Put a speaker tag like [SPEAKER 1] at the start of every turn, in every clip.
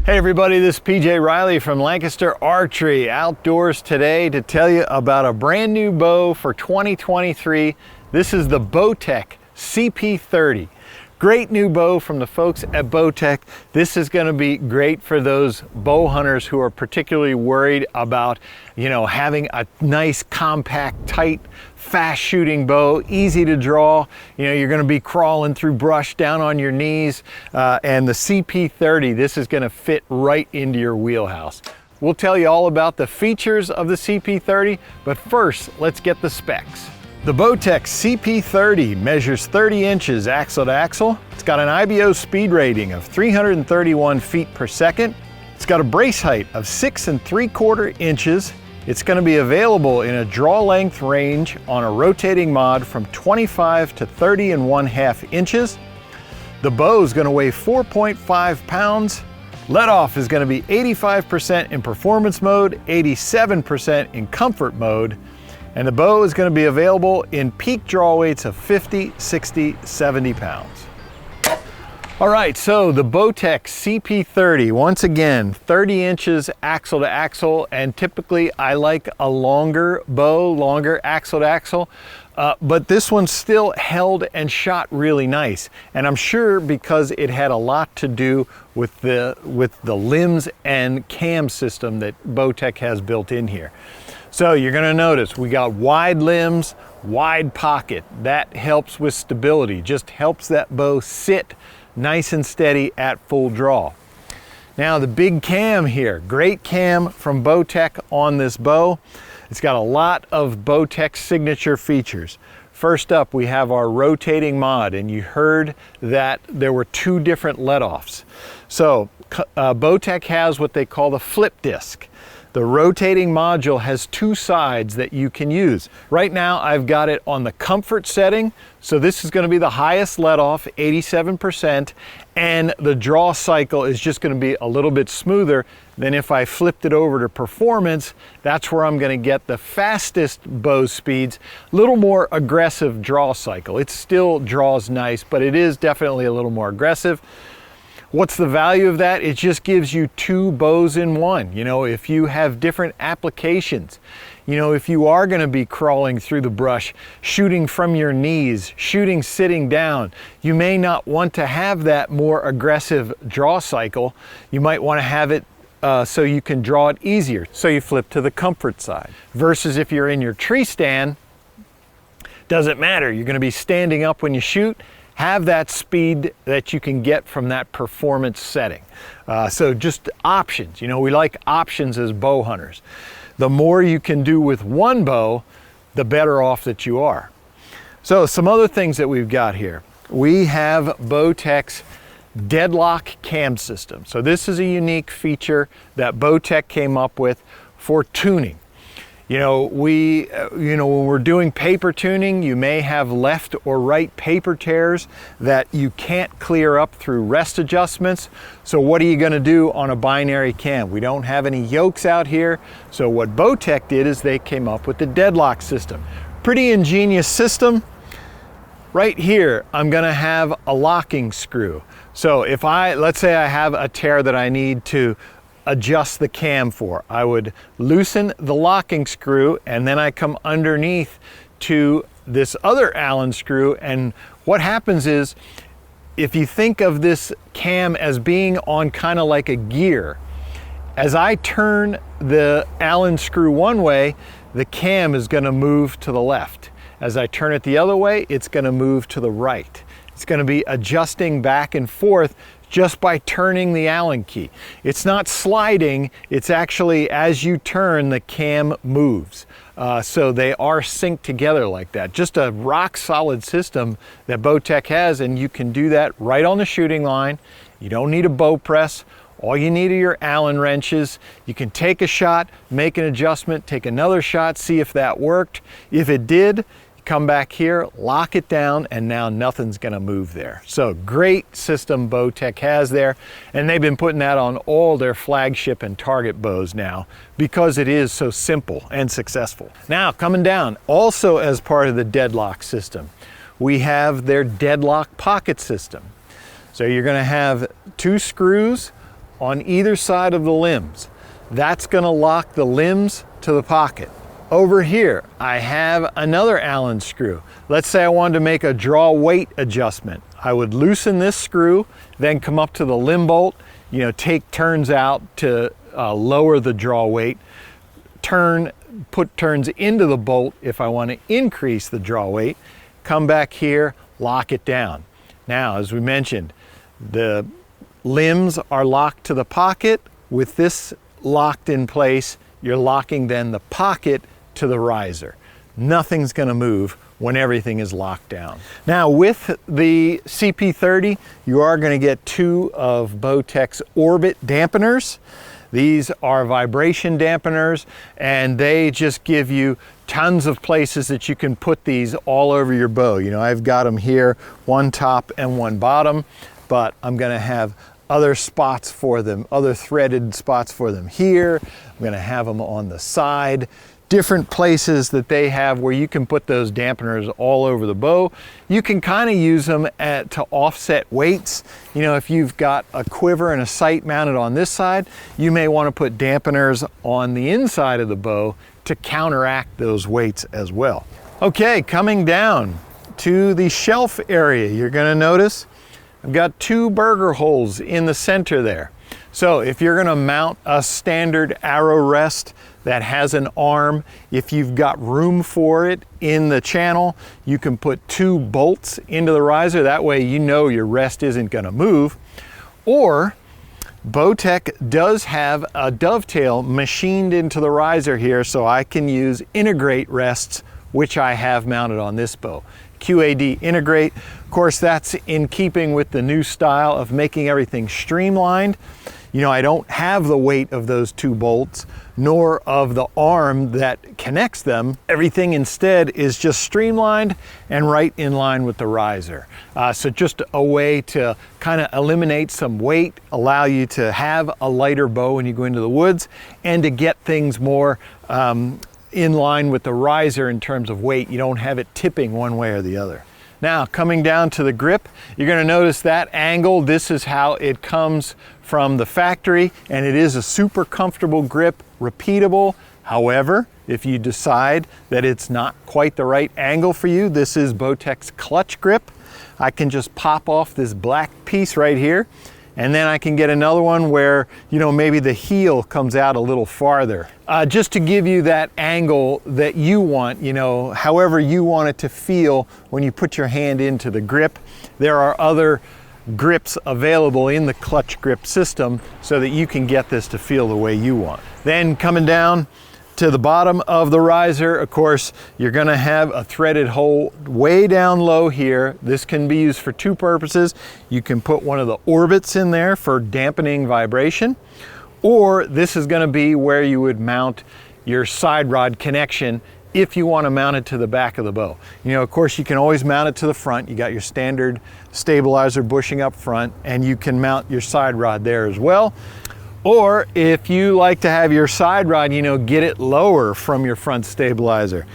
[SPEAKER 1] Hey everybody, this is PJ Riley from Lancaster Archery, outdoors today to tell you about a brand new bow for 2023. This is the Bowtech CP30. Great new bow from the folks at Bowtech. This is going to be great for those bow hunters who are particularly worried about, having a nice, compact, tight, fast shooting bow, easy to draw. You're going to be crawling through brush down on your knees, and the CP30, this is going to fit right into your wheelhouse. We'll tell you all about the features of the CP30, but first, let's get the specs. The Bowtech CP30 measures 30 inches axle to axle. It's got an IBO speed rating of 331 feet per second. It's got a brace height of 6 3/4 inches. It's going to be available in a draw length range on a rotating mod from 25 to 30 1/2 inches. The bow is going to weigh 4.5 pounds. Let off is going to be 85% in performance mode, 87% in comfort mode. And the bow is going to be available in peak draw weights of 50, 60, 70 pounds. All right, so the Bowtech CP30, once again, 30 inches axle to axle, and typically I like a longer bow, longer axle to axle, but this one still held and shot really nice. And I'm sure because it had a lot to do with the limbs and cam system that Bowtech has built in here. So you're going to notice we got wide limbs, wide pocket. That helps with stability, just helps that bow sit nice and steady at full draw. Now the big cam here, great cam from Bowtech on this bow. It's got a lot of Bowtech signature features. First up, we have our rotating mod, and you heard that there were two different let-offs. So Bowtech has what they call the flip disc. The rotating module has two sides that you can use. Right now I've got it on the comfort setting, so this is going to be the highest let-off, 87%, and the draw cycle is just going to be a little bit smoother than if I flipped it over to performance. That's where I'm going to get the fastest bow speeds, a little more aggressive draw cycle. It still draws nice, but it is definitely a little more aggressive. What's the value of that? It just gives you two bows in one. If you have different applications, if you are going to be crawling through the brush, shooting from your knees, shooting sitting down, you may not want to have that more aggressive draw cycle. You might want to have it so you can draw it easier. So you flip to the comfort side. Versus if you're in your tree stand, doesn't matter. You're going to be standing up when you shoot. Have that speed that you can get from that performance setting. So just options, we like options as bow hunters. The more you can do with one bow, the better off that you are. So some other things that we've got here. We have Bowtech's DeadLock Cam System. So this is a unique feature that Bowtech came up with for tuning. When we're doing paper tuning, you may have left or right paper tears that you can't clear up through rest adjustments. So what are you going to do on a binary cam? We don't have any yokes out here. So what Bowtech did is they came up with the DeadLock system. Pretty ingenious system. Right here, I'm going to have a locking screw. So if let's say I have a tear that I need to adjust the cam for, I would loosen the locking screw, and then I come underneath to this other Allen screw. And what happens is, if you think of this cam as being on kind of like a gear, as I turn the Allen screw one way, the cam is going to move to the left. As I turn it the other way, it's going to move to the right. It's going to be adjusting back and forth just by turning the Allen key. It's not sliding, it's actually, as you turn, the cam moves. So they are synced together like that. Just a rock solid system that Bowtech has, and you can do that right on the shooting line. You don't need a bow press. All you need are your Allen wrenches. You can take a shot, make an adjustment, take another shot, see if that worked. If it did, come back here, lock it down, and now nothing's gonna move there. So great system Bowtech has there, and they've been putting that on all their flagship and target bows now because it is so simple and successful. Now coming down, also as part of the DeadLock system, we have their DeadLock pocket system. So you're gonna have two screws on either side of the limbs. That's going to lock the limbs to the pocket. Over here, I have another Allen screw. Let's say I wanted to make a draw weight adjustment. I would loosen this screw, then come up to the limb bolt, take turns out to lower the draw weight, put turns into the bolt if I want to increase the draw weight, come back here, lock it down. Now, as we mentioned, the limbs are locked to the pocket. With this locked in place, you're locking then the pocket to the riser. Nothing's going to move when everything is locked down. Now with the CP30, you are going to get 2 of Bowtech's Orbit dampeners. These are vibration dampeners, and they just give you tons of places that you can put these all over your bow. I've got them here, one top and one bottom, but I'm going to have other spots for them, other threaded spots for them here. I'm going to have them on the side. Different places that they have where you can put those dampeners all over the bow. You can kind of use them to offset weights. If you've got a quiver and a sight mounted on this side, you may want to put dampeners on the inside of the bow to counteract those weights as well. Okay, coming down to the shelf area, you're going to notice I've got 2 burger holes in the center there. So if you're going to mount a standard arrow rest that has an arm, if you've got room for it in the channel, you can put 2 bolts into the riser. That way your rest isn't going to move. Or Bowtech does have a dovetail machined into the riser here, so I can use integrate rests, which I have mounted on this bow. QAD integrate. Of course, that's in keeping with the new style of making everything streamlined. I don't have the weight of those 2 bolts, nor of the arm that connects them. Everything instead is just streamlined and right in line with the riser. So just a way to kind of eliminate some weight, allow you to have a lighter bow when you go into the woods, and to get things more in line with the riser in terms of weight. You don't have it tipping one way or the other. Now, coming down to the grip, you're going to notice that angle. This is how it comes from the factory, and it is a super comfortable grip, repeatable. However, if you decide that it's not quite the right angle for you, this is Bowtech's clutch grip. I can just pop off this black piece right here, and then I can get another one where, maybe the heel comes out a little farther. Just to give you that angle that you want, however you want it to feel when you put your hand into the grip. There are other grips available in the clutch grip system so that you can get this to feel the way you want. Then coming down to the bottom of the riser, of course, you're going to have a threaded hole way down low here. This can be used for 2 purposes. You can put one of the orbits in there for dampening vibration, or this is going to be where you would mount your side rod connection if you want to mount it to the back of the bow. Of course, you can always mount it to the front. You got your standard stabilizer bushing up front, and you can mount your side rod there as well. Or if you like to have your side rod, get it lower from your front stabilizer,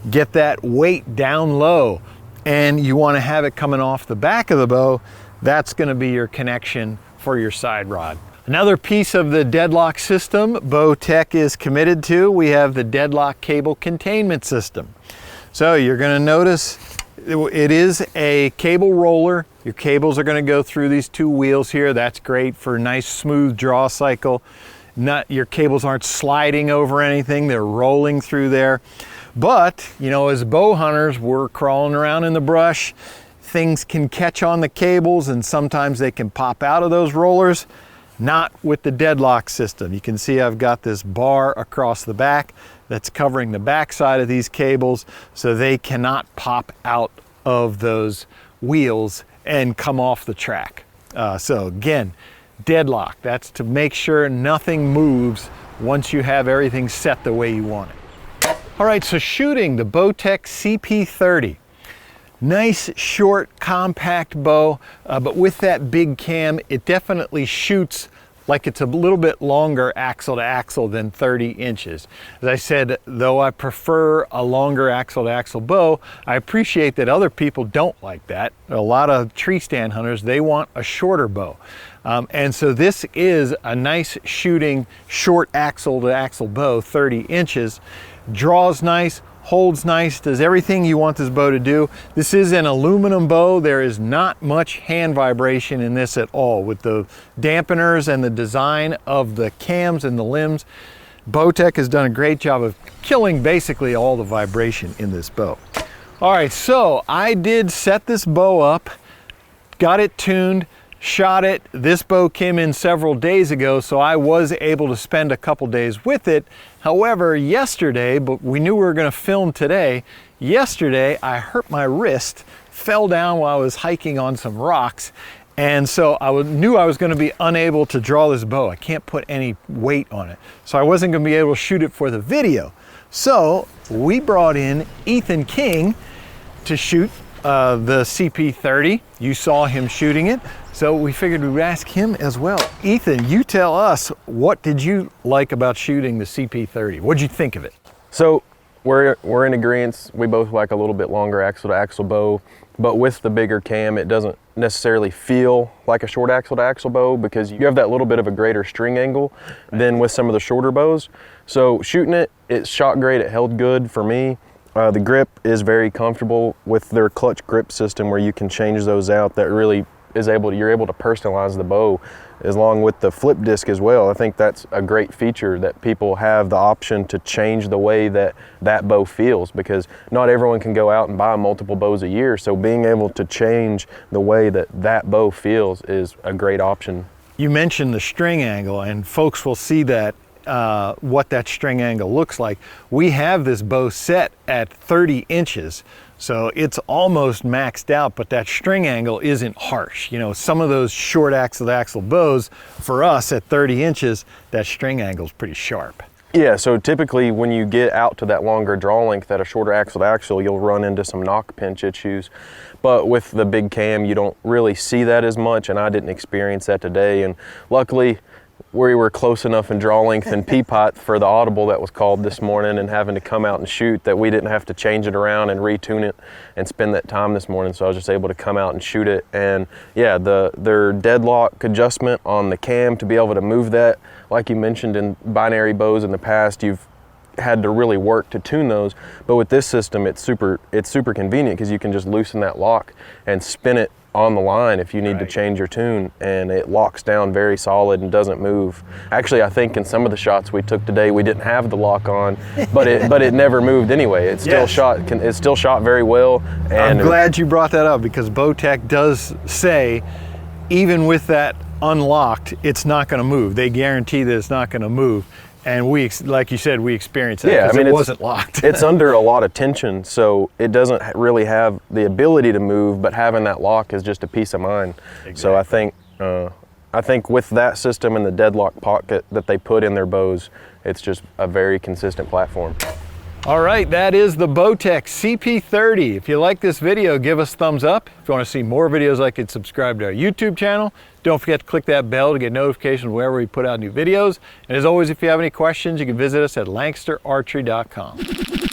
[SPEAKER 1] get that weight down low, and you want to have it coming off the back of the bow, that's going to be your connection for your side rod. Another piece of the DeadLock system Bowtech is committed to, we have the DeadLock cable containment system. So you're going to notice it is a cable roller. Your cables are going to go through these 2 wheels here. That's great for a nice smooth draw cycle. Your cables aren't sliding over anything, they're rolling through there. But, as bow hunters, we're crawling around in the brush. Things can catch on the cables and sometimes they can pop out of those rollers. Not with the DeadLock system. You can see I've got this bar across the back that's covering the back side of these cables so they cannot pop out of those wheels and come off the track. So again, DeadLock, that's to make sure nothing moves once you have everything set the way you want it. All right, so shooting the Bowtech CP30. Nice, short, compact bow, but with that big cam, it definitely shoots like it's a little bit longer axle to axle than 30 inches. As I said, though I prefer a longer axle to axle bow, I appreciate that other people don't like that. A lot of tree stand hunters, they want a shorter bow. And so this is a nice shooting short axle to axle bow, 30 inches. Draws nice, holds nice, does everything you want this bow to do. This is an aluminum bow. There is not much hand vibration in this at all. With the dampeners and the design of the cams and the limbs, Bowtech has done a great job of killing basically all the vibration in this bow. All right, so I did set this bow up, got it tuned, shot it. This bow came in several days ago, so I was able to spend a couple days with it. However, yesterday, but we knew we were going to film today, yesterday I hurt my wrist, fell down while I was hiking on some rocks, and so I knew I was going to be unable to draw this bow. I can't put any weight on it, so I wasn't going to be able to shoot it for the video. So we brought in Ethan King to shoot the CP30. You saw him shooting it, so we figured we'd ask him as well. Ethan, you tell us, what did you like about shooting the CP30? What'd you think of it?
[SPEAKER 2] So we're in agreement. We both like a little bit longer axle to axle bow, but with the bigger cam, it doesn't necessarily feel like a short axle to axle bow because you have that little bit of a greater string angle than with some of the shorter bows. So shooting it, it shot great. It held good for me. The grip is very comfortable with their clutch grip system where you can change those out. That really is you're able to personalize the bow along with the flip disc as well. I think that's a great feature that people have the option to change the way that that bow feels, because not everyone can go out and buy multiple bows a year. So being able to change the way that that bow feels is a great option.
[SPEAKER 1] You mentioned the string angle, and folks will see that what that string angle looks like. We have this bow set at 30 inches, so it's almost maxed out, but that string angle isn't harsh. You know, some of those short axle to axle bows, for us at 30 inches, that string angle is pretty sharp.
[SPEAKER 2] Yeah, so typically when you get out to that longer draw length at a shorter axle to axle, you'll run into some knock pinch issues. But with the big cam, you don't really see that as much, and I didn't experience that today. And luckily, we were close enough in draw length and peapot for the audible that was called this morning and having to come out and shoot that we didn't have to change it around and retune it and spend that time this morning. So I was just able to come out and shoot it. And yeah, their deadlock adjustment on the cam, to be able to move that, like you mentioned in binary bows in the past, you've had to really work to tune those. But with this system, it's super convenient because you can just loosen that lock and spin it on the line if you need to change your tune, and it locks down very solid and doesn't move. Actually, I think in some of the shots we took today, we didn't have the lock on, but it never moved anyway. It still it still shot very well. And I'm
[SPEAKER 1] glad you brought that up, because Bowtech does say even with that unlocked, it's not going to move. They guarantee that it's not going to move. And we, like you said, we experienced that because it wasn't locked.
[SPEAKER 2] It's under a lot of tension, so it doesn't really have the ability to move, but having that lock is just a peace of mind. Exactly. So I think with that system and the deadlock pocket that they put in their bows, it's just a very consistent platform.
[SPEAKER 1] All right, that is the Bowtech CP30. If you like this video, give us a thumbs up. If you want to see more videos like it, subscribe to our YouTube channel. Don't forget to click that bell to get notifications whenever we put out new videos. And as always, if you have any questions, you can visit us at LancasterArchery.com.